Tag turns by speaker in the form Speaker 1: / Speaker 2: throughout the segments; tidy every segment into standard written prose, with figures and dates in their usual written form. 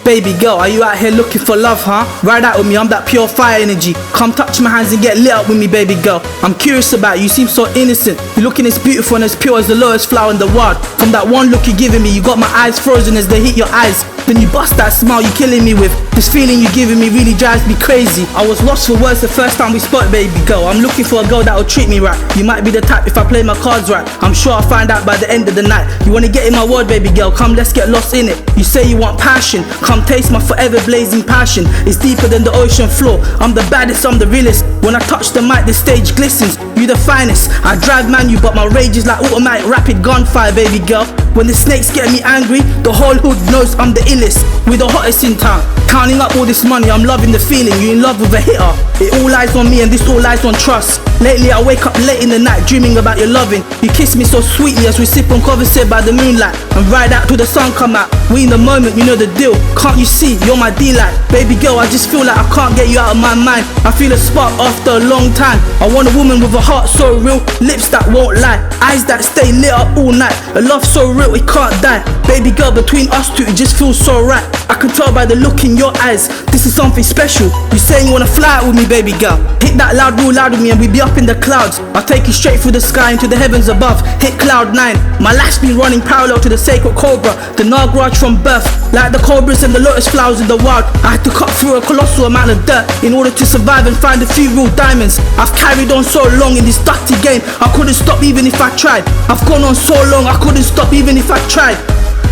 Speaker 1: Baby girl, are you out here looking for love, huh? Ride out with me, I'm that pure fire energy. Come touch my hands and get lit up with me, baby girl. I'm curious about you, you seem so innocent. You're looking as beautiful and as pure as the lowest flower in the world. From that one look you're giving me, you got my eyes frozen as they hit your eyes. Then you bust that smile you're killing me with. This feeling you're giving me really drives me crazy. I was lost for words the first time we spoke, baby girl. I'm looking for a girl that'll treat me right. You might be the type if I play my cards right. I'm sure I'll find out by the end of the night. You wanna get in my world, baby girl, come let's get lost in it. You say you want passion, come taste my forever blazing passion. It's deeper than the ocean floor. I'm the baddest, I'm the realest. When I touch the mic, the stage glistens. You the finest. I drive manual, but my rage is like automatic rapid gunfire, baby girl. When the snakes get me angry, the whole hood knows I'm the illest. We're the hottest in town. Counting up all this money, I'm loving the feeling. You in love with a hitter. It all lies on me and this all lies on trust. Lately I wake up late in the night dreaming about your loving. You kiss me so sweetly as we sip on Cobras by the moonlight and ride out till the sun come out. We in the moment, you know the deal. Can't you see, you're my delight. Baby girl, I just feel like I can't get you out of my mind. I feel a spark after a long time. I want a woman with a heart so real, lips that won't lie, eyes that stay lit up all night. A love so real it can't die. Baby girl, between us two it just feels so right. I can tell by the look in your eyes, this is something special. You saying you wanna fly out with me, baby girl. Hit that loud, real loud with me and we be up in the clouds. I'll take you straight through the sky into the heavens above. Hit cloud 9. My life's been running parallel to the sacred cobra, the Nagraj from birth. Like the cobras and the lotus flowers in the wild, I had to cut through a colossal amount of dirt in order to survive and find a few real diamonds. I've carried on so long in this dirty game, I couldn't stop even if I tried. I've gone on so long, I couldn't stop even if I tried.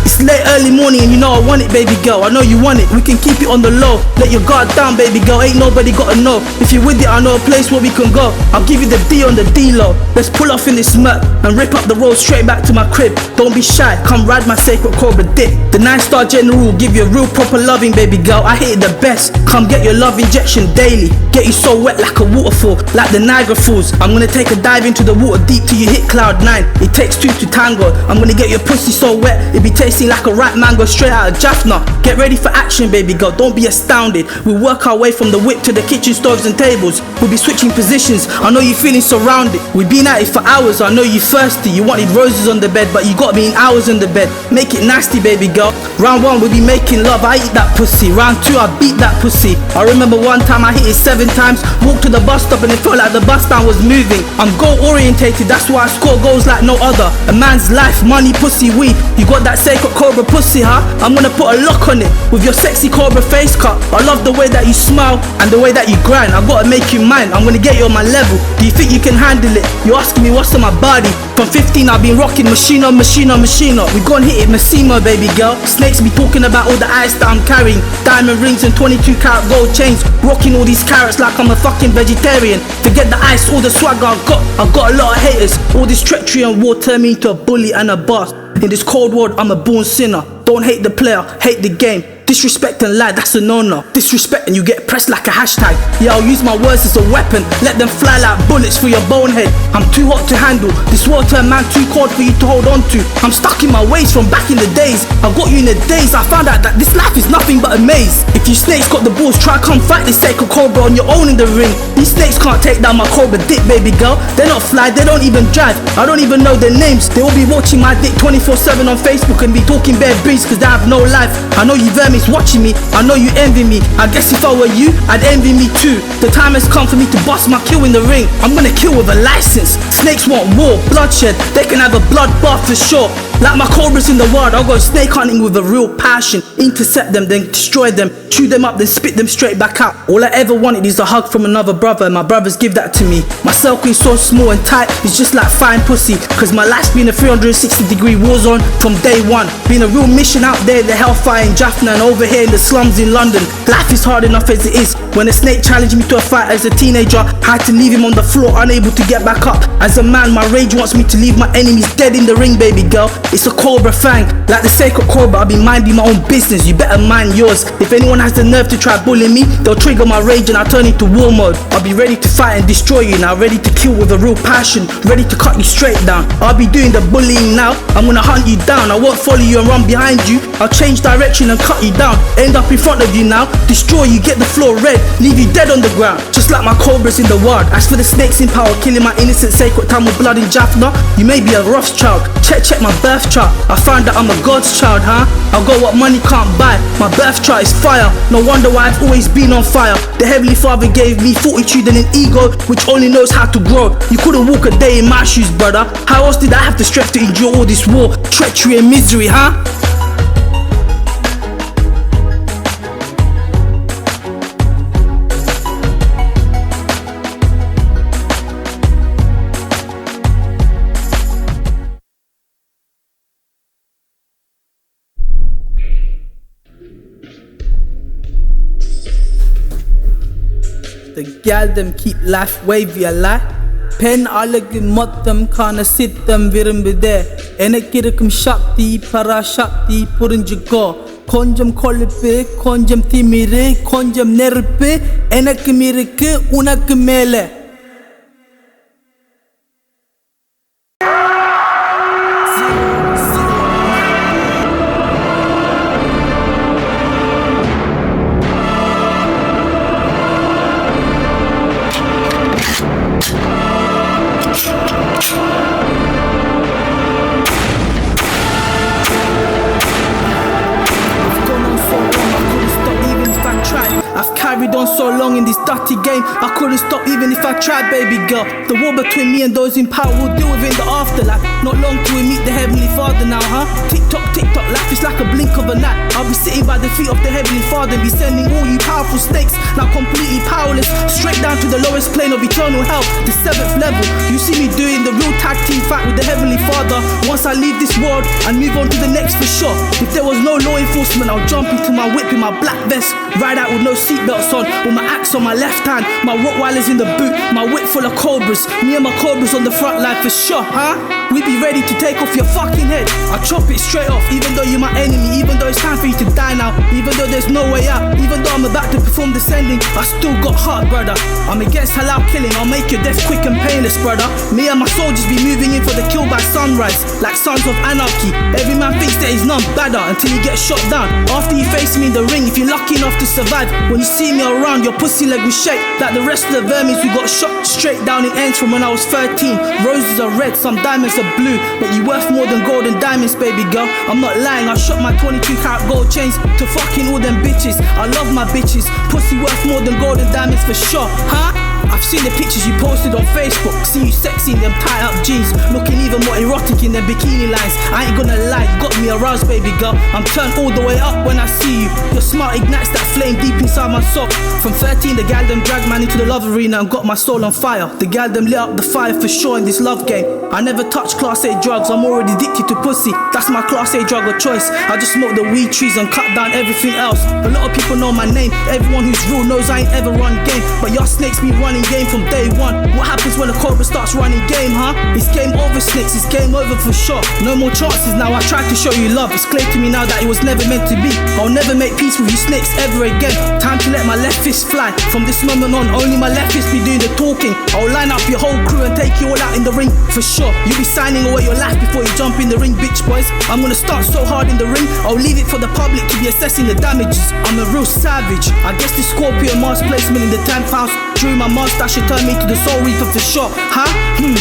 Speaker 1: It's late early morning and you know I want it, baby girl. I know you want it, we can keep it on the low. Let your guard down, baby girl, ain't nobody gotta know. If you're with it, I know a place where we can go. I'll give you the D on the D-low. Let's pull off in this Merc and rip up the road straight back to my crib. Don't be shy, come ride my sacred Cobra dick. The 9-star general will give you a real proper loving, baby girl. I hit it the best, come get your love injection daily. Get you so wet like a waterfall, like the Niagara Falls. I'm gonna take a dive into the water deep till you hit cloud 9. It takes 2 to tango. I'm gonna get your pussy so wet, it be tasting like a ripe mango straight out of Jaffna. Get ready for action, baby girl, don't be astounded. We'll work our way from the whip to the kitchen stoves and tables. We'll be switching positions, I know you're feeling surrounded. We've been at it for hours, I know you're thirsty. You wanted roses on the bed, but you got me in hours in the bed. Make it nasty, baby girl. Round 1 we'll be making love, I eat that pussy. Round 2 I beat that pussy. I remember one time I hit it 7 times. Walked to the bus stop and it felt like the bus stand was moving. I'm goal orientated, that's why I score goals like no other. A man's life, money, pussy, weed. You got that sacred Cobra pussy, huh? I'm gonna put a lock on it with your sexy Cobra face cut. I love the way that you smile and the way that you grind. I gotta make you mine, I'm gonna get you on my level. Do you think you can handle it? You're asking me what's on my body. From 15 I've been rocking machina. We gon' hit it Massimo, baby girl. Snakes be talking about all the ice that I'm carrying. Diamond rings and 22 karat gold chains. Rocking all these carrots like I'm a fucking vegetarian. Forget the ice, all the swagger I got a lot of haters. All this treachery and war turned me into a bully and a boss. In this cold world I'm a born sinner. Don't hate the player, hate the game. Disrespect and lie, that's a no-no. Disrespect and you get pressed like a hashtag. Yeah, I'll use my words as a weapon. Let them fly like bullets through your bonehead. I'm too hot to handle. This water, man, too cold for you to hold on to. I'm stuck in my ways from back in the days. I got you in the days. I found out that this life is nothing but a maze. If you snakes got the balls, try come fight this sacred Cobra on your own in the ring. These snakes can't take down my Cobra dick, baby girl. They're not fly, they don't even drive. I don't even know their names. They will be watching my dick 24/7 on Facebook and be talking bare breeze cause they have no life. I know you vermin watching me, I know you envy me. I guess if I were you, I'd envy me too. The time has come for me to bust my kill in the ring. I'm gonna kill with a license. Snakes want war, bloodshed, they can have a bloodbath for sure. Like my Cobras in the wild, I'll go snake hunting with a real passion. Intercept them, then destroy them. Chew them up, then spit them straight back out. All I ever wanted is a hug from another brother, and my brothers give that to me. My circle is so small and tight, it's just like fine pussy. Cause my life's been a 360-degree war zone from day one. Been a real mission out there in the hellfire in Jaffna and over here in the slums in London. Life is hard enough as it is. When a snake challenged me to a fight as a teenager, I had to leave him on the floor unable to get back up. As a man, my rage wants me to leave my enemies dead in the ring, baby girl. It's a Cobra fang, like the sacred Cobra. I'll be minding my own business, you better mind yours. If anyone has the nerve to try bullying me, they'll trigger my rage and I'll turn into war mode. I'll be ready to fight and destroy you now, ready to kill with a real passion, ready to cut you straight down. I'll be doing the bullying now, I'm gonna hunt you down. I won't follow you and run behind you, I'll change direction and cut you down. End up in front of you now, destroy you, get the floor red, leave you dead on the ground. Just just like my cobras in the wild. As for the snakes in power, killing my innocent sacred time with blood in Jaffna, you may be a Rothschild. Check my birth chart. I found that I'm a God's child, huh? I got what money can't buy. My birth chart is fire. No wonder why I've always been on fire. The Heavenly Father gave me fortitude and an ego which only knows how to grow. You couldn't walk a day in my shoes, brother. How else did I have the strength to endure all this war, treachery and misery, huh? The gal them keep life wavy a lie. Pen alagı mottam kana sittam virumbide. Enekirkum shakti para shakti purunjuko. Konjam kolpe, konjam timire, konjam nerpe. Enekimirike unakimele. I've carried on so long in this dirty game, I couldn't stop even if I tried, baby girl. The war between me and those in power will deal with in the afterlife. Not long till we meet the Heavenly Father now, huh? Tick tock, life is like a blink of an eye. I'll be sitting by the feet of the Heavenly Father and be sending all you powerful snakes, now completely powerless, straight down to the lowest plane of eternal hell, the 7th level. You see me doing the real tag team fight with the Heavenly Father. Once I leave this world and move on to the next for sure. If there was no law enforcement, I'll jump into my whip in my black vest, ride out with no seatbelts on, with my axe on my left hand, my Rottweilers in the boot, my whip full of Cobras, me and my Cobras on the front line for sure, huh? We be ready to take off your fucking head. I chop it straight off, even though you're my enemy, even though it's time for you to die now, even though there's no way out, even though I'm about to perform descending, I still got heart, brother. I'm against halal killing, I'll make your death quick and painless, brother. Me and my soldiers be moving in for the kill by sunrise, like sons of anarchy. Every man thinks that he's none better until he gets shot down. After you face me in the ring, if you're lucky enough to survive, when you see me around, your pussy leg will shake like the rest of the vermins who got shot straight down in ends from when I was 13. Roses are red, some diamonds are blue, but you worth more than gold and diamonds, baby girl. I'm not lying, I shot my 22 karat gold chains to fucking all them bitches. I love my bitches, pussy worth more than gold and diamonds for sure, huh? I've seen the pictures you posted on Facebook, see you sexy in them tied up jeans, looking even more erotic in them bikini lines. I ain't gonna lie, you got me aroused, baby girl. I'm turned all the way up when I see you. Your smile ignites that flame deep inside my soul. From 13, the gal them dragged man into the love arena and got my soul on fire. The gal them lit up the fire for sure in this love game. I never touch class A drugs, I'm already addicted to pussy. That's my class A drug of choice. I just smoke the weed trees and cut down everything else. A lot of people know my name, everyone who's real knows I ain't ever run game, but y'all snakes be running game from day one. What happens when a Cobra starts running game, huh? It's game over, snakes, it's game over for sure. No more chances now, I tried to show you love. It's clear to me now that it was never meant to be. I'll never make peace with you snakes ever again. Time to let my left fist fly. From this moment on, only my left fist be doing the talking. I'll line up your whole crew and take you all out in the ring for sure. You'll be signing away your life before you jump in the ring, bitch boys. I'm gonna start so hard in the ring, I'll leave it for the public to be assessing the damages. I'm a real savage. I guess the Scorpion mask placement in the 10th house drew my mustache and turned me to the Soul Reaper for sure, huh?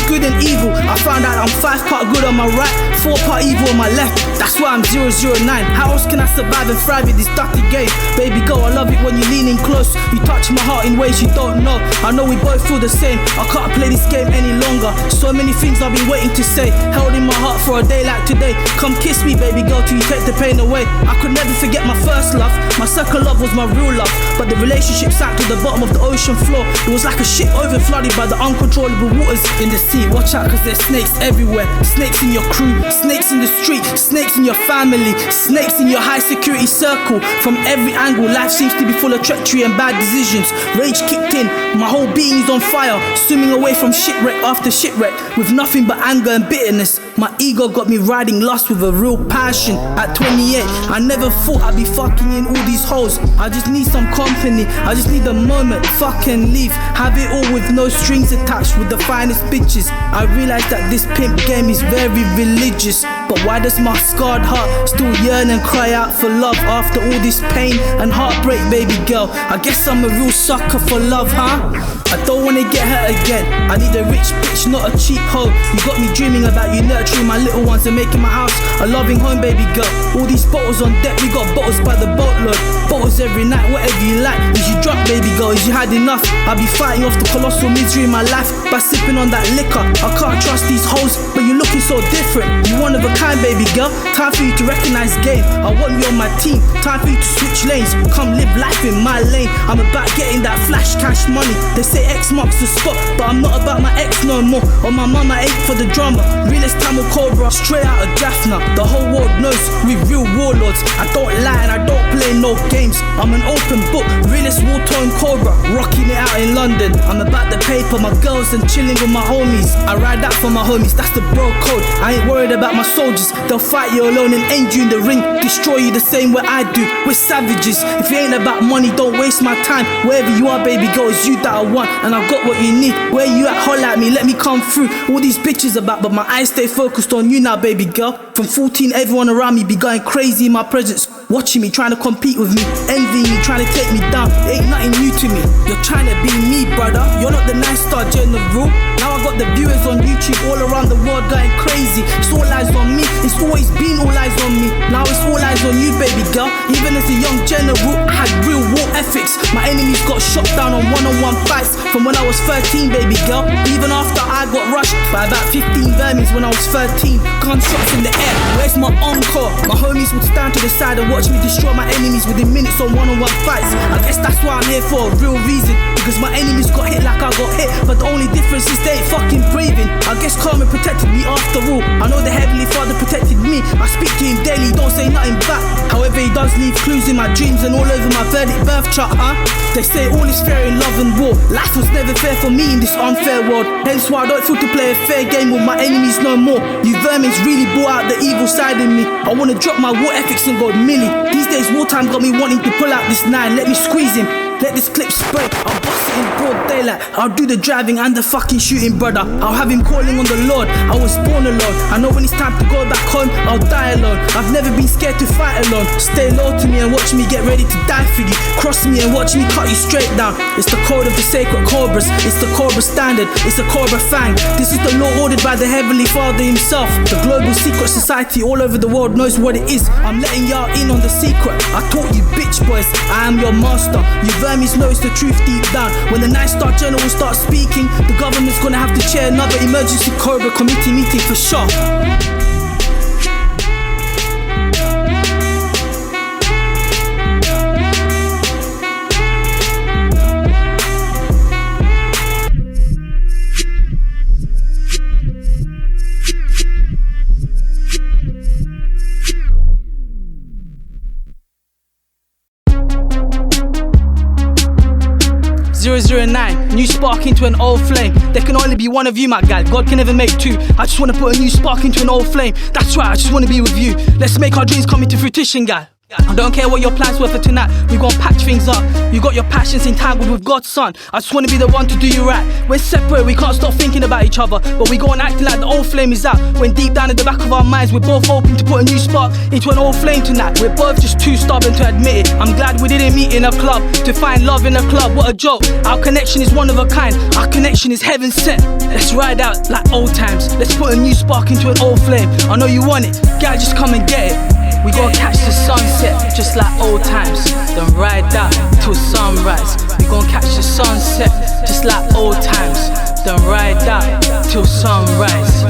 Speaker 1: Good and evil. I found out I'm 5 part good on my right, 4 part evil on my left. That's why I'm 009. How else can I survive and thrive in this dirty game? Baby girl, I love it when you're leaning close. You touch my heart in ways you don't know. I know we both feel the same. I can't play this game any longer. So many things I've been waiting to say, held in my heart for a day like today. Come kiss me, baby girl, till you take the pain away. I could never forget my first love. My second love was my real love, but the relationship sank to the bottom of the ocean floor. It was like a ship over flooded by the uncontrollable waters in the sea. Watch out, cause there's snakes everywhere. Snakes in your crew, snakes in the street, snakes in your family, snakes in your high security circle. From every angle, life seems to be full of treachery and bad decisions. Rage kicked in, my whole being is on fire, swimming away from shipwreck after shipwreck, with nothing but anger and bitterness. My ego got me riding lust with a real passion. At 28, I never thought I'd be fucking in all these holes. I just need some company, I just need a moment, fucking leave. Have it all with no strings attached, with the finest bitches. I realized that this pin pimp game is very religious, but why does my scarred heart still yearn and cry out for love after all this pain and heartbreak, baby girl? I guess I'm a real sucker for love, huh? I don't wanna get hurt again. I need a rich bitch, not a cheap hoe. You got me dreaming about you nurturing my little ones and making my house a loving home, baby girl. All these bottles on deck, we got bottles by the boatload. Bottles every night, whatever you like. Is you drunk, baby girl? Is you had enough? I'll be fighting off the colossal misery in my life by sipping on that liquor. I can't trust these hoes, but you're looking so different. You one of a kind, baby girl. Time for you to recognize game. I want you on my team. Time for you to switch lanes. Come live life in my lane. I'm about getting that flash cash money. They say X marks the spot, but I'm not about my ex no more. On my mama ain't for the drama. Realest Tamil Cobra, straight out of Jaffna. The whole world knows we real warlords. I don't lie and I don't play no games. I'm an open book, realest war-torn Cobra, rocking it out in London. I'm about the paper, my girls and chilling with my homies. I ride out for my homies, that's the bro code. I ain't worried about my soldiers. They'll fight you alone and aim you in the ring, destroy you the same way I do. We're savages. If it ain't about money, don't waste my time. Wherever you are, baby girl, it's you that I want, and I've got what you need. Where you at? Holla at me, let me come through. All these bitches about, but my eyes stay focused on you now, baby girl. From 14, everyone around me be going crazy in my presence, watching me, trying to compete with me, envying me, trying to take me down. It ain't nothing new to me. You're trying to be me, brother. You're not the 9-star general. Now I got the viewers on YouTube all around the world going crazy. It's all eyes on me. It's always been all eyes on me. Now it's all eyes on you, baby girl. Even as a young general, I had real war ethics. My enemies got shot down on one-on-one fights from when I was 13, baby girl. Even after I got rushed by about 15 vermins when I was 13. Gunshots in the air. Where's my encore? My homies would stand to the side and watch me destroy my enemies within minutes on one-on-one fights. I guess that's why I'm here for a real reason, because my enemies got hit like I got hit, but the only difference is they ain't fucking breathing. I guess karma protected me after all. I know the Heavenly Father protected me. I speak to him daily, don't say nothing back. However, he does leave clues in my dreams and all over my verdict birth chart, huh? They say all is fair in love and war. Life was never fair for me in this unfair world. Hence why I don't feel to play a fair game with my enemies no more. You vermins really brought out the evil side in me. I wanna drop my war ethics and go milli. These days wartime got me wanting to pull out this 9. Let me squeeze him. Let this clip spray, I'll bust it in broad daylight. I'll do the driving and the fucking shooting, brother. I'll have him calling on the Lord. I was born alone. I know when it's time to go back home, I'll die alone. I've never been scared to fight alone. Stay low to me and watch me get ready to die for you. Cross me and watch me cut you straight down. It's the code of the sacred Cobras. It's the Cobra standard. It's the Cobra fang. This is the law ordered by the Heavenly Father himself. The global secret society all over the world knows what it is. I'm letting y'all in on the secret. I taught you bitch boys, I am your master. You vermis know it's the truth deep down. When the 9-star general starts speaking, the government's gonna have to chair another emergency Cobra committee meeting for sure. 009, new spark into an old flame. There can only be one of you, my guy. God can never make two. I just wanna put a new spark into an old flame. That's right, I just wanna be with you. Let's make our dreams come into fruition, guy. I don't care what your plans were for tonight. We gon' patch things up. You got your passions entangled with God's son. I just wanna be the one to do you right. We're separate, we can't stop thinking about each other, but we go on acting like the old flame is out, when deep down in the back of our minds we're both hoping to put a new spark into an old flame tonight. We're both just too stubborn to admit it. I'm glad we didn't meet in a club to find love in a club. What a joke. Our connection is one of a kind. Our connection is heaven sent. Let's ride out like old times. Let's put a new spark into an old flame. I know you want it, guy, just come and get it. We gon' catch the sunset, just like old times. Then ride out till sunrise. We gon' catch the sunset, just like old times. Then ride out till sunrise.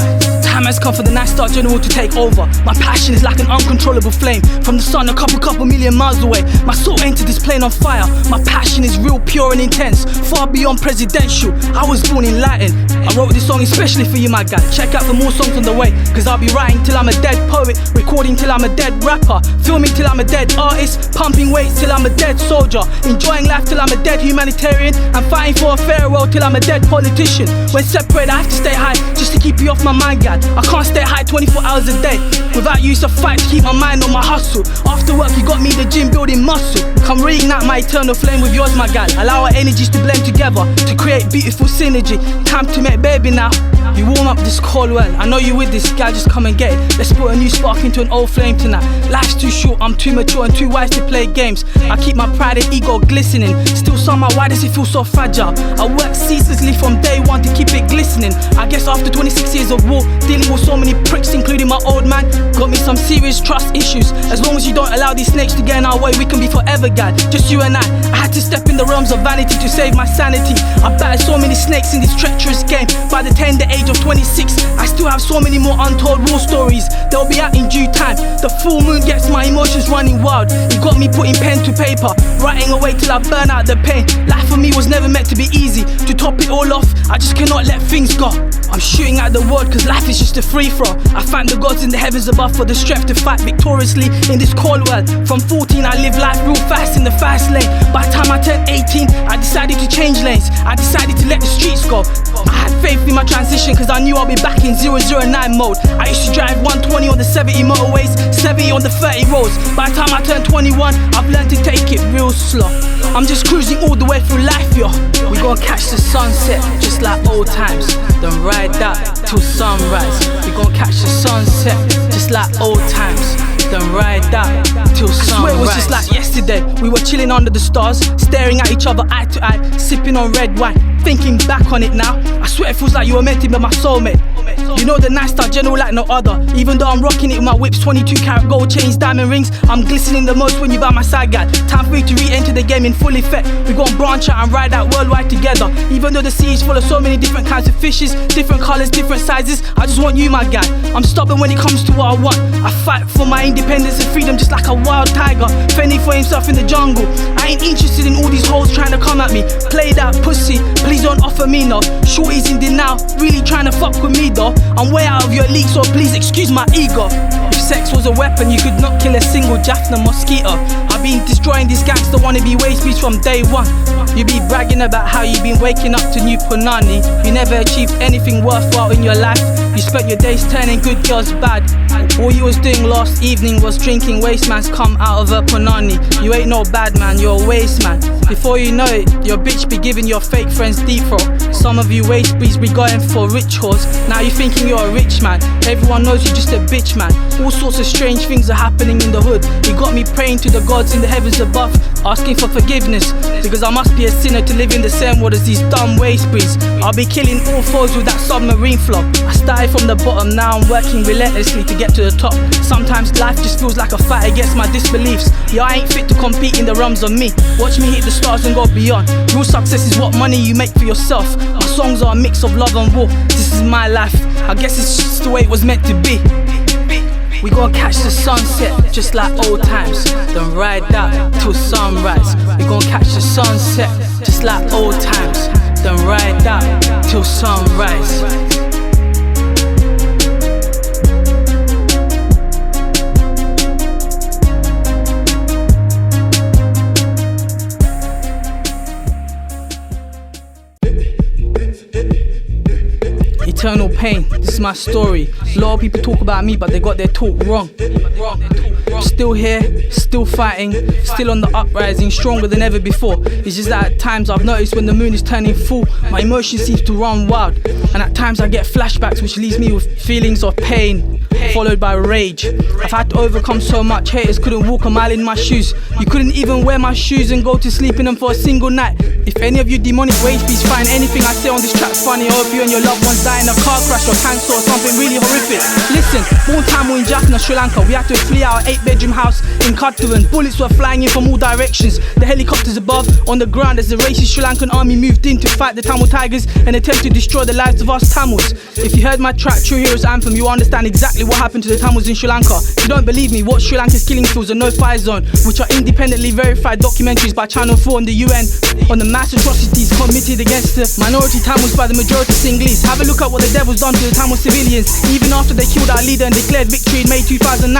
Speaker 1: Time has come for the 9-star general to take over. My passion is like an uncontrollable flame from the sun a couple million miles away. My soul entered this plane on fire. My passion is real, pure and intense, far beyond presidential. I was born enlightened. I wrote this song especially for you, my guy. Check out for more songs on the way, cause I'll be writing till I'm a dead poet, recording till I'm a dead rapper, filming till I'm a dead artist, pumping weights till I'm a dead soldier, enjoying life till I'm a dead humanitarian, and fighting for a fair world till I'm a dead politician. When separated I have to stay high just to keep you off my mind, guy. I can't stay high 24 hours a day. Without you it's a fight to keep my mind on my hustle. After work you got me in the gym building muscle. Come reignite my eternal flame with yours, my guy. Allow our energies to blend together to create beautiful synergy. Time to make baby now. You warm up this call well, I know you with this guy, just come and get it. Let's put a new spark into an old flame tonight. Life's too short, I'm too mature and too wise to play games. I keep my pride and ego glistening. Still somehow, why does it feel so fragile? I work ceaselessly from day one to keep it glistening. I guess after 26 years of war, dealing with so many pricks including my old man, got me some serious trust issues. As long as you don't allow these snakes to get in our way, we can be forever, God. Just you and I had to step in the realms of vanity to save my sanity. I battered so many snakes in this treacherous game. By the tender age of 26, I still have so many more untold war stories. They'll be out in due time. The full moon gets my emotions running wild. It got me putting pen to paper, writing away till I burn out the pain. Life for me was never meant to be easy. To top it all off, I just cannot let things go. I'm shooting at the world cause life is just a free throw. I thank the gods in the heavens above for the strength to fight victoriously in this cold world. From 14 I lived life real fast in the fast lane. By the time I turned 18 I decided to change lanes. I decided to let the streets go. I had faith in my transition cause I knew I'll be back in 009 mode. I used to drive 120 on the 70 motorways, 70 on the 30 roads. By the time I turned 21 I've learned to take it real slow. I'm just cruising all the way through life, yo. We gon' catch the sunset just like old times, then ride that till sunrise. We gon' catch the sunset just like old times, then ride that till sunrise. I swear it was just like yesterday. We were chilling under the stars, staring at each other eye to eye, sipping on red wine. Thinking back on it now, I swear it feels like you were meant to be my soulmate. You know the nice star general like no other. Even though I'm rocking it with my whips, 22 karat gold chains, diamond rings, I'm glistening the most when you by my side, guy. Time for you to re-enter the game in full effect. We gon' branch out and ride out worldwide together. Even though the sea is full of so many different kinds of fishes, different colours, different sizes, I just want you, my guy. I'm stubborn when it comes to what I want. I fight for my independence and freedom just like a wild tiger, fending for himself in the jungle. I ain't interested in all these hoes trying to come at me. Play that pussy, please don't offer me no. Shorty's in denial, really trying to fuck with me though. I'm way out of your league, so please excuse my ego. If sex was a weapon, you could not kill a single Jaffna mosquito. I've been destroying these gangster wannabe waste beats from day one. You be bragging about how you been waking up to new punani. You never achieved anything worthwhile in your life. You spent your days turning good girls bad. All you was doing last evening was drinking waste man's come out of a punani. You ain't no bad man, you're a waste man. Before you know it, your bitch be giving your fake friends deep throat. Some of you waste beats be going for rich whores. Now you thinking you're a rich man. Everyone knows you're just a bitch man. All sorts of strange things are happening in the hood. It got me praying to the gods in the heavens above, asking for forgiveness, because I must be a sinner to live in the same world as these dumb waste breeds. I'll be killing all foes with that submarine flow. I started from the bottom, now I'm working relentlessly to get to the top. Sometimes life just feels like a fight against my disbeliefs. Yeah, I ain't fit to compete in the realms of me. Watch me hit the stars and go beyond. Real success is what money you make for yourself. My songs are a mix of love and war. This is my life, I guess it's just the way it was meant to be. We gon' catch the sunset just like old times, then ride that till sunrise. We gon' catch the sunset just like old times, then ride that till sunrise. Eternal pain, this is my story. A lot of people talk about me, but they got their talk wrong. Still here, still fighting, still on the uprising, stronger than ever before. It's just that at times I've noticed when the moon is turning full, my emotion seems to run wild. And at times I get flashbacks which leaves me with feelings of pain, followed by rage. I've had to overcome so much, haters couldn't walk a mile in my shoes. You couldn't even wear my shoes and go to sleep in them for a single night. If any of you demonic waste beats find anything I say on this track funny, I hope you and your loved ones die in a car crash or cancer or something really horrific. Listen, born Tamil in Jaffna, Sri Lanka, we had to flee our 8-bedroom house in Kadtuvan. Bullets were flying in from all directions. The helicopters above, on the ground, as the racist Sri Lankan army moved in to fight the Tamil tigers and attempt to destroy the lives of us Tamils. If you heard my track True Heroes Anthem, you understand exactly what happened to the Tamils in Sri Lanka. If you don't believe me, watch Sri Lanka's killing fields and no-fire zone, which are independently verified documentaries by Channel 4 and the UN on the mass atrocities committed against the minority Tamils by the majority Sinhalese. Have a look at what the devil's done to the Tamil were civilians, even after they killed our leader and declared victory in May 2009.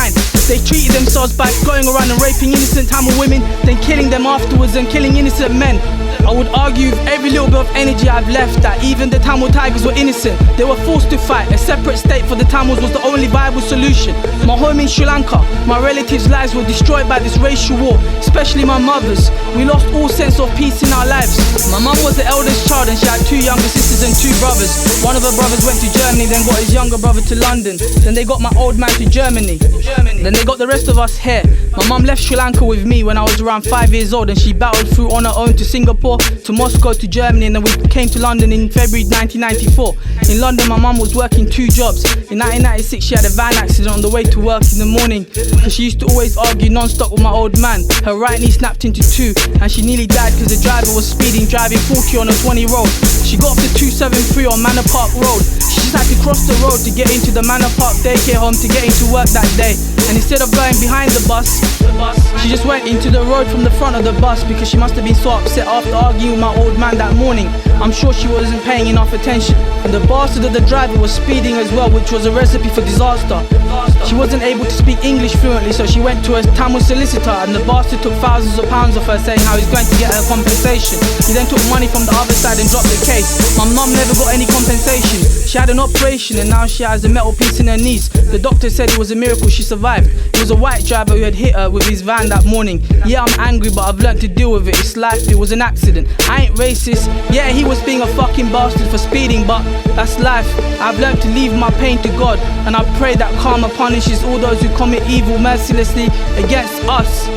Speaker 1: They treated themselves by going around and raping innocent Tamil women, then killing them afterwards and killing innocent men. I would argue with every little bit of energy I've left that even the Tamil Tigers were innocent. They were forced to fight. A separate state for the Tamils was the only viable solution. My home in Sri Lanka, my relatives' lives were destroyed by this racial war, especially my mother's. We lost all sense of peace in our lives. My mum was the eldest child and she had 2 younger sisters and 2 brothers. One of her brothers went to Germany, then got his younger brother to London. Then they got my old man to Germany. Then they got the rest of us here. My mum left Sri Lanka with me when I was around 5 years old, and she battled through on her own to Singapore, to Moscow, to Germany, and then we came to London in February 1994. In London, my mum was working 2 jobs. In 1996, she had a van accident on the way to work in the morning, because she used to always argue non-stop with my old man. Her right knee snapped into 2, and she nearly died because the driver was speeding, driving 40 on a 20 road. She got off the 273 on Manor Park Road. She just had to cross the road to get into the Manor Park daycare home to get into work that day. And instead of going behind the bus, she just went into the road from the front of the bus, because she must have been so upset after arguing with my old man that morning. I'm sure she wasn't paying enough attention. And the bastard of the driver was speeding as well, which was a recipe for disaster. She wasn't able to speak English fluently, so she went to a Tamil solicitor, and the bastard took thousands of pounds off her, saying how he's going to get her compensation. He then took money from the other side and dropped the case. My mum never got any compensation. She had an operation and now she has a metal piece in her knees. The doctor said it was a miracle she survived. It was a white driver who had hit her with his van that morning. Yeah, I'm angry, but I've learned to deal with it. It's life, it was an accident. I ain't racist. Yeah, he was being a fucking bastard for speeding, but that's life. I've learned to leave my pain to God, and I pray that karma punishes all those who commit evil mercilessly against us.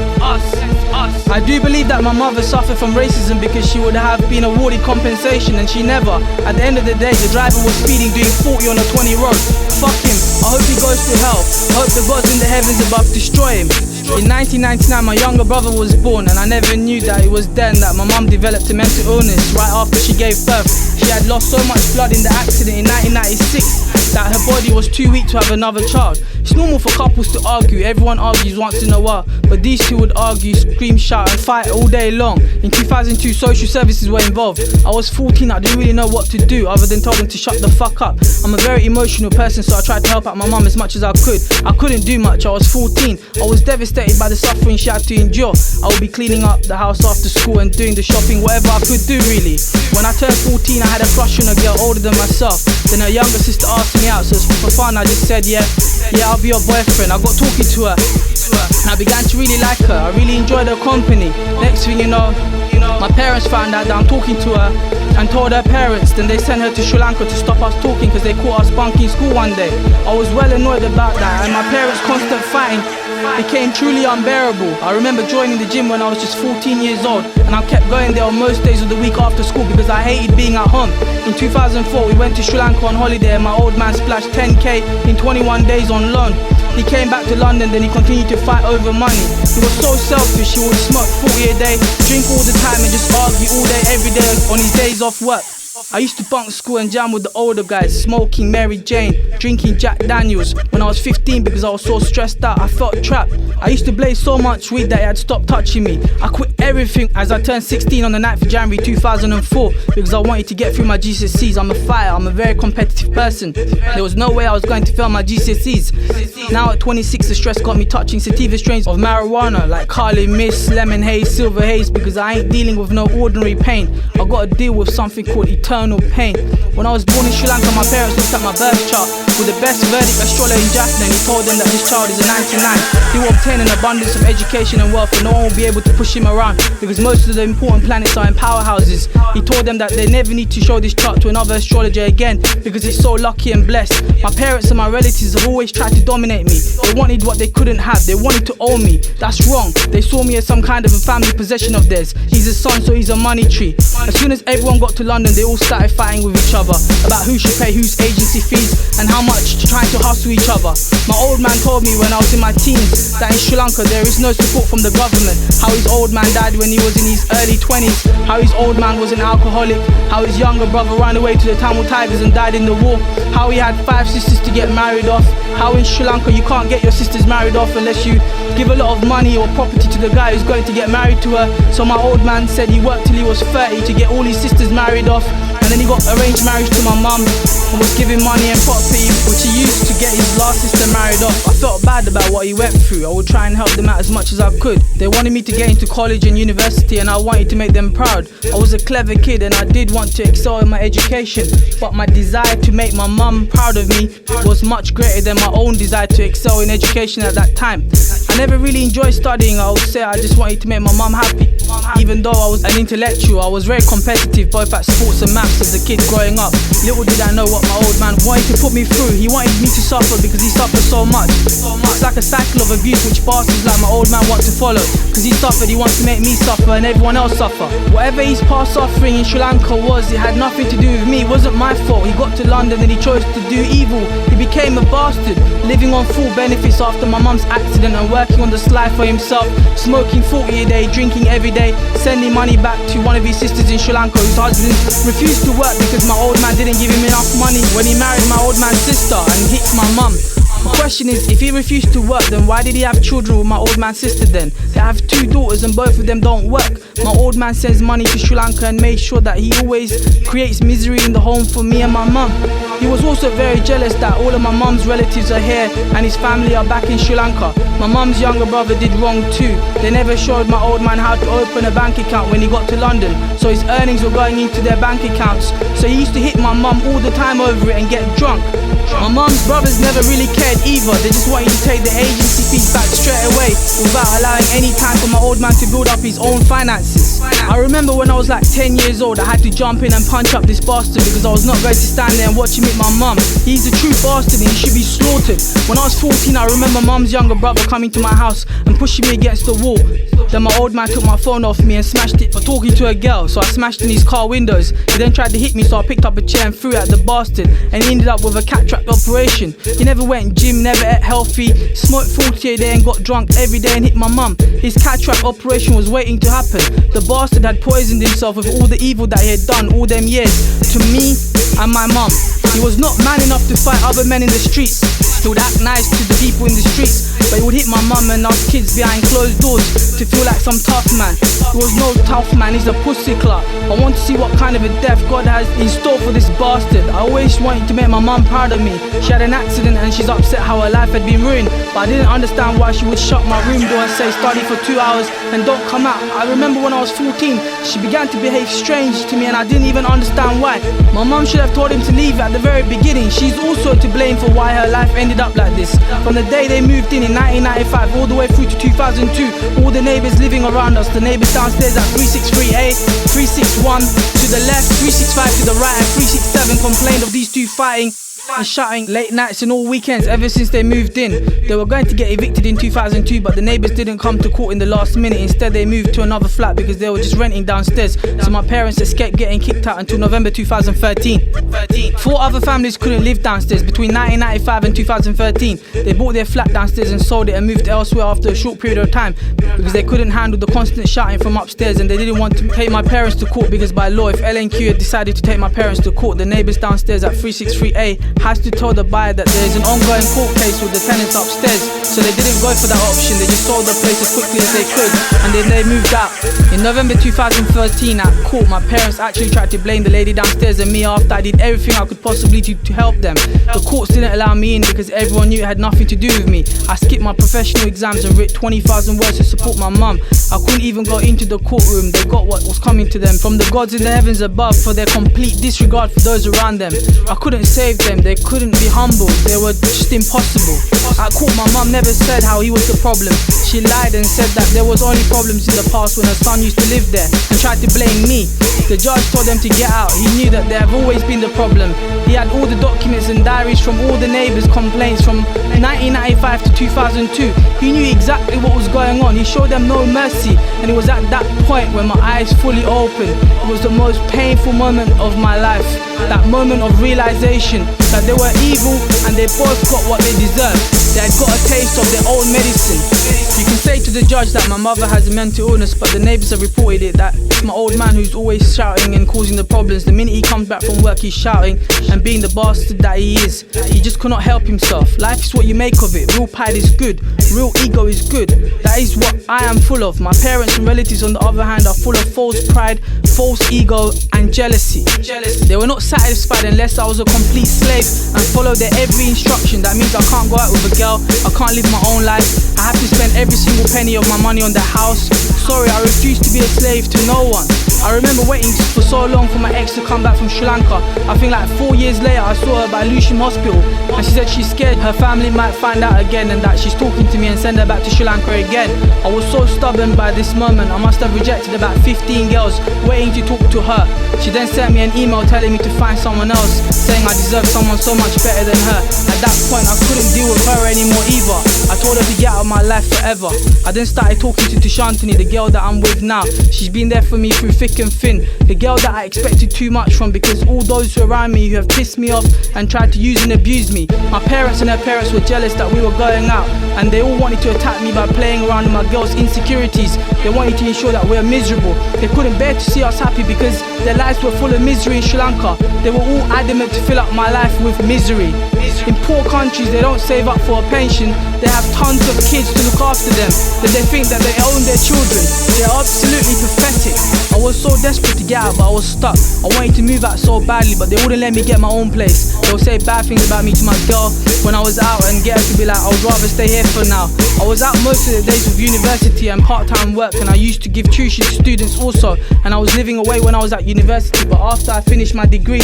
Speaker 1: I do believe that my mother suffered from racism, because she would have been awarded compensation, and she never. At the end of the day, the driver was speeding, doing 40 on a 20 road. Fuck him. I hope he goes to hell. I hope the gods in the heavens above destroy him. In 1999, my younger brother was born, and I never knew that it was then that my mum developed a mental illness right after she gave birth. She had lost so much blood in the accident in 1996 that her body was too weak to have another child. It's normal for couples to argue, everyone argues once in a while, but these two would argue, scream, shout and fight all day long. In 2002, social services were involved. I was 14, I didn't really know what to do other than tell them to shut the fuck up. I'm a very emotional person, so I tried to help out my mum as much as I could. I couldn't do much, I was 14. I was devastated by the suffering she had to endure. I would be cleaning up the house after school and doing the shopping, whatever I could do really. When I turned 14, I had a crush on a girl older than myself. Then her younger sister asked me out, so for fun I just said yeah, I'll be your boyfriend. I got talking to her, and I began to really like her. I really enjoyed her company. Next thing you know, my parents found out that I'm talking to her and told her parents. Then they sent her to Sri Lanka to stop us talking, because they caught us bunking school one day. I was well annoyed about that, and my parents' constant fighting became truly unbearable. I remember joining the gym when I was just 14 years old, and I kept going there on most days of the week after school because I hated being at home. In 2004, we went to Sri Lanka on holiday, and my old man splashed 10k in 21 days on loan. He came back to London, then he continued to fight over money. He was so selfish, he would smoke 40 a day, drink all the time and just argue all day, every day on his days off work. I used to bunk school and jam with the older guys, smoking Mary Jane, drinking Jack Daniels when I was 15 because I was so stressed out, I felt trapped. I used to blaze so much weed that it had stopped touching me. I quit everything as I turned 16 on the 9th of January 2004 because I wanted to get through my GCSEs. I'm a fighter, I'm a very competitive person. There was no way I was going to fail my GCSEs. Now at 26, the stress got me touching sativa strains of marijuana like Carly Mist, Lemon Haze, Silver Haze, because I ain't dealing with no ordinary pain. I gotta deal with something called eternal pain. When I was born in Sri Lanka, my parents looked at my birth chart with the best verdict astrologer in Jaffna, and he told them that his child is a 99. He will obtain an abundance of education and wealth, and no one will be able to push him around because most of the important planets are in powerhouses. He told them that they never need to show this chart to another astrologer again because it's so lucky and blessed. My parents and my relatives have always tried to dominate me. They wanted what they couldn't have, they wanted to own me. That's wrong. They saw me as some kind of a family possession of theirs. He's a son, so he's a money tree. As soon as everyone got to London, they all started fighting with each other about who should pay whose agency fees and how much, trying to hustle each other. My old man told me when I was in my teens that in Sri Lanka there is no support from the government. How his old man died when he was in his early 20s. How his old man was an alcoholic. How his younger brother ran away to the Tamil Tigers and died in the war. How he had 5 sisters to get married off. How in Sri Lanka you can't get your sisters married off unless you give a lot of money or property to the guy who's going to get married to her. So my old man said he worked till he was 30 to get all his sisters married off. And And then he got arranged marriage to my mum and was giving money and property, which he used to get his last sister married off. I felt bad about what he went through. I would try and help them out as much as I could. They wanted me to get into college and university, and I wanted to make them proud. I was a clever kid and I did want to excel in my education, but my desire to make my mum proud of me was much greater than my own desire to excel in education at that time. I never really enjoyed studying. I would say I just wanted to make my mum happy. Even though I was an intellectual, I was very competitive both at sports and maths as a kid growing up. Little did I know what my old man wanted to put me through. He wanted me to suffer because he suffered so much. It's like a cycle of abuse which bastards like my old man want to follow. Because he suffered, he wants to make me suffer and everyone else suffer. Whatever his past suffering in Sri Lanka was, it had nothing to do with me. It wasn't my fault. He got to London and he chose to do evil. He became a bastard, living on full benefits after my mum's accident and working on the sly for himself, smoking 40 a day, drinking every day, sending money back to one of his sisters in Sri Lanka whose husband refused to work because my old man didn't give him enough money when he married my old man's sister and hit my mum. My question is, if he refused to work, then why did he have children with my old man's sister then? They have 2 daughters and both of them don't work. My old man sends money to Sri Lanka and made sure that he always creates misery in the home for me and my mum. He was also very jealous that all of my mum's relatives are here and his family are back in Sri Lanka. My mum's younger brother did wrong too. They never showed my old man how to open a bank account when he got to London, so his earnings were going into their bank accounts. So he used to hit my mum all the time over it and get drunk. My mum's brothers never really cared either. They just wanted to take the agency fees back straight away without allowing any time for my old man to build up his own finances. I remember when I was like 10 years old, I had to jump in and punch up this bastard because I was not going to stand there and watch him hit my mum. He's a true bastard and he should be slaughtered. When I was 14, I remember mum's younger brother coming to my house and pushing me against the wall. Then my old man took my phone off me and smashed it for talking to a girl, so I smashed in his car windows. He then tried to hit me, so I picked up a chair and threw it at the bastard, and he ended up with a cataract operation. He never went gym, never ate healthy, smoked 40 a day and got drunk every day and hit my mum. His cataract operation was waiting to happen. The bastard had poisoned himself with all the evil that he had done all them years to me and my mum. He was not man enough to fight other men in the streets. He would act nice to the people in the streets, but he would hit my mum and us kids behind closed doors to feel like some tough man. He was no tough man, he's a pussy clut. I want to see what kind of a death God has in store for this bastard. I always wanted to make my mum proud of me. She had an accident and she's upset how her life had been ruined, but I didn't understand why she would shut my room door and say study for 2 hours and don't come out. I remember when I was 14, she began to behave strange to me and I didn't even understand why. My mum should have told him to leave at the very beginning. She's also to blame for why her life ended up like this. From the day they moved in 1995 all the way through to 2002, all the neighbours living around us, the neighbours downstairs at 363A, 361 to the left, 365 to the right and 367 complained of these two fighting and shouting late nights and all weekends ever since they moved in. They were going to get evicted in 2002, but the neighbours didn't come to court in the last minute. Instead they moved to another flat because they were just renting downstairs, so my parents escaped getting kicked out until November 2013. 4 other families couldn't live downstairs between 1995 and 2013. They bought their flat downstairs and sold it and moved elsewhere after a short period of time because they couldn't handle the constant shouting from upstairs, and they didn't want to take my parents to court because by law, if L&Q had decided to take my parents to court, the neighbours downstairs at 363A has to tell the buyer that there is an ongoing court case with the tenants upstairs, so they didn't go for that option. They just sold the place as quickly as they could and then they moved out. In November 2013 at court, my parents actually tried to blame the lady downstairs and me after I did everything I could possibly do to help them. The courts didn't allow me in because everyone knew it had nothing to do with me. I skipped my professional exams and wrote 20,000 words to support my mum. I couldn't even go into the courtroom. They got what was coming to them from the gods in the heavens above for their complete disregard for those around them. I couldn't save them, they couldn't be humble, they were just impossible. At court my mum never said how he was the problem. She lied and said that there was only problems in the past when her son used to live there and tried to blame me. The judge told them to get out. He knew that there have always been the problem. He had all the documents and diaries from all the neighbours' complaints from 1995 to 2002. He knew exactly what was going on. He showed them no mercy, and it was at that point when my eyes fully opened. It was the most painful moment of my life. That moment of realization that they were evil and they both got what they deserved. They had got a taste of their old medicine. You can say to the judge that my mother has a mental illness, but the neighbours have reported it that it's my old man who's always shouting and causing the problems. The minute he comes back from work, he's shouting and being the bastard that he is. He just cannot help himself. Life is what you make of it. Real pride is good, real ego is good. That is what I am full of. My parents and relatives on the other hand are full of false pride, false ego and jealousy. They were not satisfied unless I was a complete slave and followed their every instruction. That means I can't go out with a girl, I can't live my own life, I have to spend every single penny of my money on the house. Sorry, I refuse to be a slave to no one. I remember waiting for so long for my ex to come back from Sri Lanka. I think like 4 years later I saw her by Lucian Hospital, and she said she's scared her family might find out again and that she's talking to me and send her back to Sri Lanka again. I was so stubborn by this moment, I must have rejected about 15 girls waiting to talk to her. She then sent me an email telling me to find someone else, saying I deserve someone so much better than her. At that point I couldn't deal with her anymore either. I told her to get out of my life forever. I then started talking to Shantini, the girl that I'm with now. She's been there for me through thick and thin, the girl that I expected too much from, because all those around me who have pissed me off and tried to use and abuse me. My parents and her parents were jealous that we were going out, and they all wanted to attack me by playing around with my girl's insecurities. They wanted to ensure that we're miserable. They couldn't bear to see us happy because their lives were full of misery in Sri Lanka. They were all adamant to fill up my life with misery. In poor countries they don't save up for a pension, they have tons of kids to look after them, then they think that they own their children. They're absolutely pathetic. I was so desperate to get out, but I was stuck. I wanted to move out so badly, but they wouldn't let me get my own place. They would say bad things about me to my girl when I was out and get her to be like, I would rather stay here for now. I was out most of the days with university and part-time work, and I used to give tuition to students also, and I was living away when I was at university. But after I finished my degree,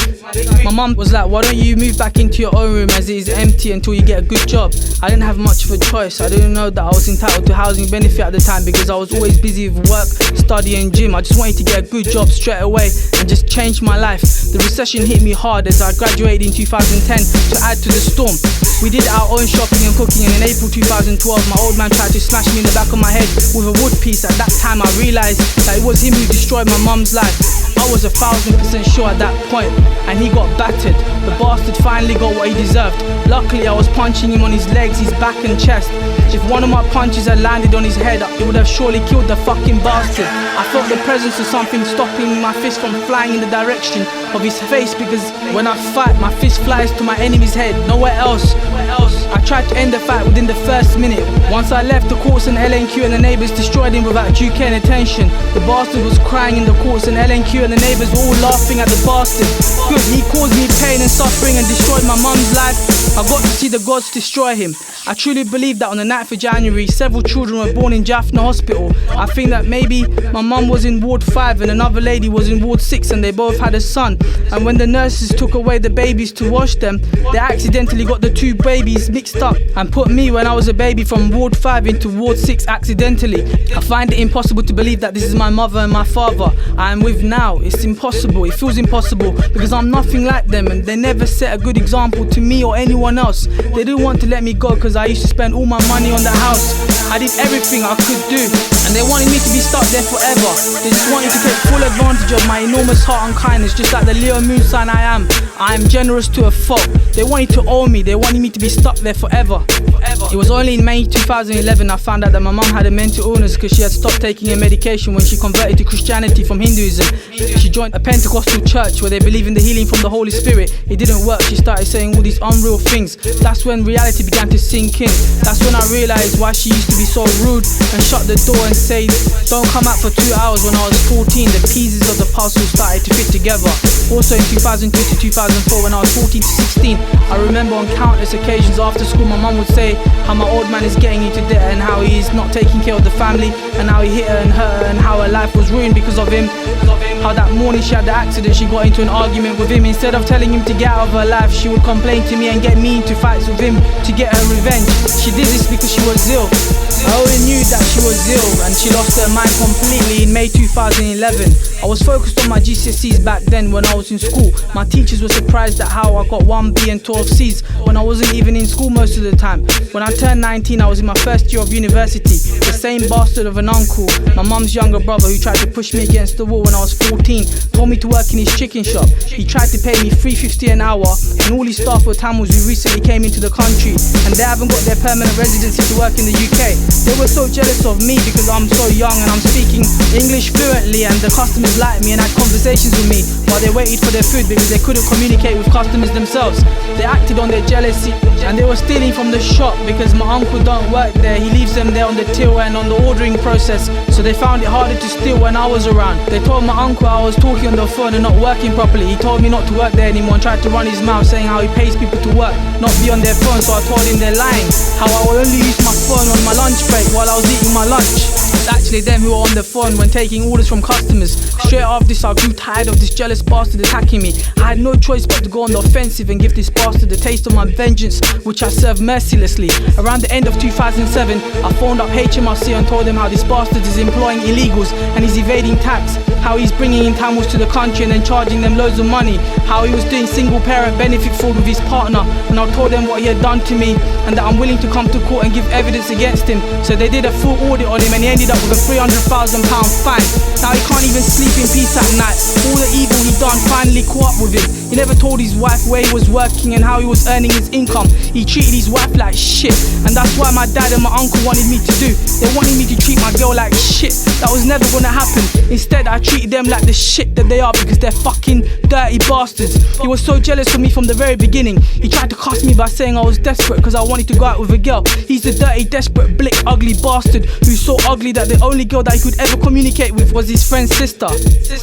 Speaker 1: my mum was like, why don't you move back into your own room as it is empty until you get a good job. I didn't have much of a choice. I didn't know that I was entitled to housing benefit at the time because I was always busy with work, study and gym. I just wanted to get a good job straight away and just change my life. The recession hit me hard as I graduated in 2010 to add to the storm. We did our own shopping and cooking, and in April 2012 my old man tried to smash me in the back of my head with a wood piece. At that time I realised that it was him who destroyed my mum's life. I was 1000% sure at that point, and he got battered. The bastard finally got what he deserved. Luckily I was punching him on his legs, his back and chest. If one of my punches had landed on his head, it would have surely killed the fucking bastard. I felt the presence of something stopping my fist from flying in the direction of his face, because when I fight my fist flies to my enemy's head, nowhere else. I tried to end the fight within the first minute. Once I left the courts and LNQ and the neighbours destroyed him without due care and attention. The bastard was crying in the courts and LNQ and the neighbours were all laughing at the bastard. Good, he caused me pain and suffering and destroyed my mum's life. I got to see the gods destroy him. I truly believe that on the 9th of January, several children were born in Jaffna Hospital. I think that maybe my mum was in Ward 5 and another lady was in Ward 6, and they both had a son. And when the nurses took away the babies to wash them, they accidentally got the two babies mixed up and put me when I was a baby from Ward 5 into Ward 6 accidentally. I find it impossible to believe that this is my mother and my father I am with now. It's impossible, it feels impossible, because I'm nothing like them and they never set a good example to me or anyone else. They didn't want to let me go because I used to spend all my money on the house. I did everything I could do and they wanted me to be stuck there forever. They just wanted to take full advantage of my enormous heart and kindness, just like the Leo moon sign I am. I am generous to a fault. They wanted to own me, they wanted me to be stuck there forever. It was only in May 2011 I found out that my mum had a mental illness because she had stopped taking her medication when she converted to Christianity from Hinduism. She joined a Pentecostal church where they believe in the healing from the Holy Spirit. It didn't work, she started saying all these unreal things. That's when reality began to sink in. That's when I realised why she used to be so rude and shut the door and say, don't come out for 2 hours. When I was 14, the pieces of the puzzle started to fit together. Also in 2002 to 2004, when I was 14 to 16, I remember on countless occasions after school my mum would say how my old man is getting into debt and how he is not taking care of the family and how he hit her and hurt her and how her life was ruined because of him. How that morning she had the accident, she got into an argument with him. Instead of telling him to get out of her life, she would complain to me and get me into fights with him to get her revenge. She did this because she was ill. I already knew that she was ill and she lost her mind completely in May 2011. I was focused on my GCSEs back then when I was in school. My teachers were surprised at how I got 1B and 12 C's when I wasn't even in school most of the time. When I turned 19, I was in my first year of university. The same bastard of an uncle, my mum's younger brother, who tried to push me against the wall when I was 14, 14, told me to work in his chicken shop. He tried to pay me $3.50 an hour, and all his staff were Tamils who recently came into the country, and they haven't got their permanent residency to work in the UK. They were so jealous of me because I'm so young and I'm speaking English fluently, and the customers liked me and had conversations with me while they waited for their food because they couldn't communicate with customers themselves. They acted on their jealousy and they were stealing from the shop because my uncle don't work there. He leaves them there on the till and on the ordering process, so they found it harder to steal when I was around. They told my uncle I was talking on the phone and not working properly. He told me not to work there anymore and tried to run his mouth saying how he pays people to work, not be on their phone. So I told him they're lying, how I will only use my phone on my lunch break while I was eating my lunch. It's actually them who were on the phone when taking orders from customers. Straight after this I grew tired of this jealous bastard attacking me. I had no choice but to go on the offensive and give this bastard a taste of my vengeance, which I served mercilessly. Around the end of 2007, I phoned up HMRC and told them how this bastard is employing illegals and he's evading tax, how he's bringing in Tamils to the country and then charging them loads of money, how he was doing single parent benefit fraud with his partner, and I told them what he had done to me and that I'm willing to come to court and give evidence against him. So they did a full audit on him and he ended up with a £300,000 fine. Now he can't even sleep in peace at night. All the evil he done finally caught up with him. He never told his wife where he was working and how he was earning his income. He treated his wife like shit, and that's why my dad and my uncle wanted me to do. They wanted me to treat my girl like shit. That was never gonna happen. Instead I treated them like the shit that they are because they're fucking dirty bastards. He was so jealous of me from the very beginning. He tried to cuss me by saying I was desperate because I wanted to go out with a girl. He's the dirty, desperate, blick, ugly bastard who's so ugly that the only girl that he could ever communicate with was his friend's sister.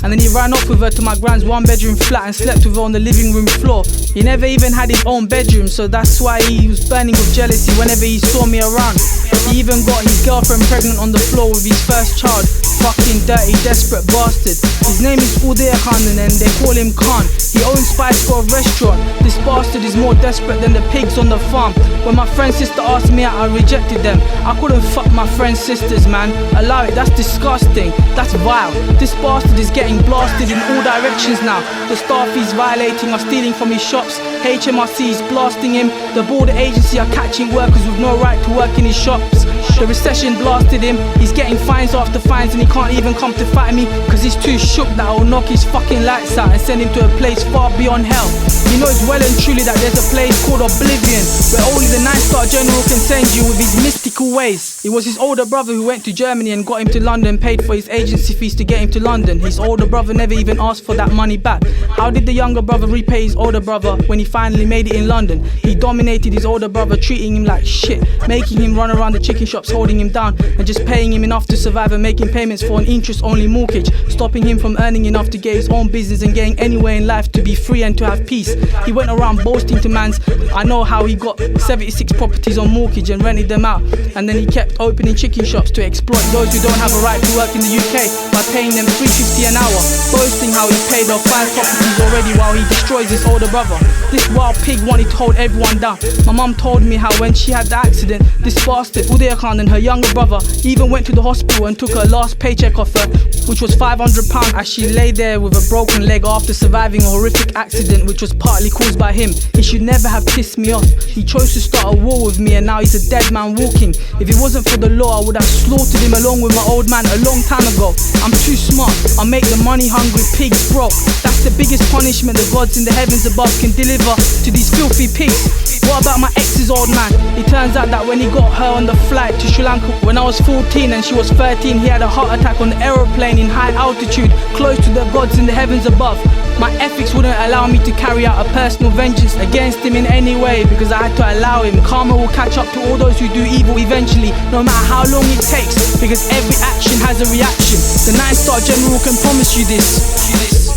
Speaker 1: And then he ran off with her to my grand's one-bedroom flat and slept with her on the living room floor. He never even had his own bedroom, so that's why he was burning with jealousy whenever he saw me around. He even got his girlfriend pregnant on the floor with his first child. Fucking dirty, desperate bastard. His name is Uday Khan and they call him Khan. He owns Spice Grove restaurant. This bastard is more desperate than the pigs on the farm. When my friend's sister asked me out, I rejected them. I couldn't fuck my friend's sisters, man. Allow it, that's disgusting. That's vile. This bastard is getting blasted in all directions now. The staff he's violating are stealing from his shops. HMRC is blasting him. The border agency are catching workers with no right to work in his shops. The recession blasted him. He's getting fines after fines and he can't even come to fight me because he's too shook that I will knock his fucking lights out and send him to a place far beyond hell. He knows well and truly that there's a place called Oblivion where only the 9-star general can send you with his mystical ways. It was his older brother who went to Germany and got him to London, paid for his agency fees to get him to London. His older brother never even asked for that money back. How did the younger brother repay his older brother when he finally made it in London? He dominated his older brother, treating him like shit, making him run around the chicken shops, holding him down and just paying him enough to survive and making payments for an interest-only mortgage, stopping him from earning enough to get his own business and getting anywhere in life to be free and to have peace. He went around boasting to mans. I know how he got 76 properties on mortgage and rented them out, and then he kept opening chicken shops to exploit those who don't have a right to work in the UK by paying them $3.50 an hour, boasting how he paid off 5 properties already while he destroys his older brother. This wild pig wanted to hold everyone down. My mum told me how when she had the accident, this bastard Uday Khan and her younger brother even went to the hospital and took her last paycheck off her, which was £500, as she lay there with a broken leg after surviving a horrific accident which was partly caused by him. He should never have pissed me off. He chose to start a war with me and now he's a dead man walking. If it wasn't for the law I would have slaughtered him along with my old man a long time ago. I'm too smart, I make the money hungry pigs broke. That's the biggest punishment the gods in the heavens above can deliver to these filthy pigs. What about my ex's old man? It turns out that when he got her on the flight to Sri Lanka when I was 14 and she was 13, he had a heart attack on the aeroplane in high altitude, close to the gods in the heavens above. My ethics wouldn't allow me to carry out a personal vengeance against him in any way because I had to allow him. Karma will catch up to all those who do evil eventually, no matter how long it takes, because every action has a reaction. The 9-star general can promise you this.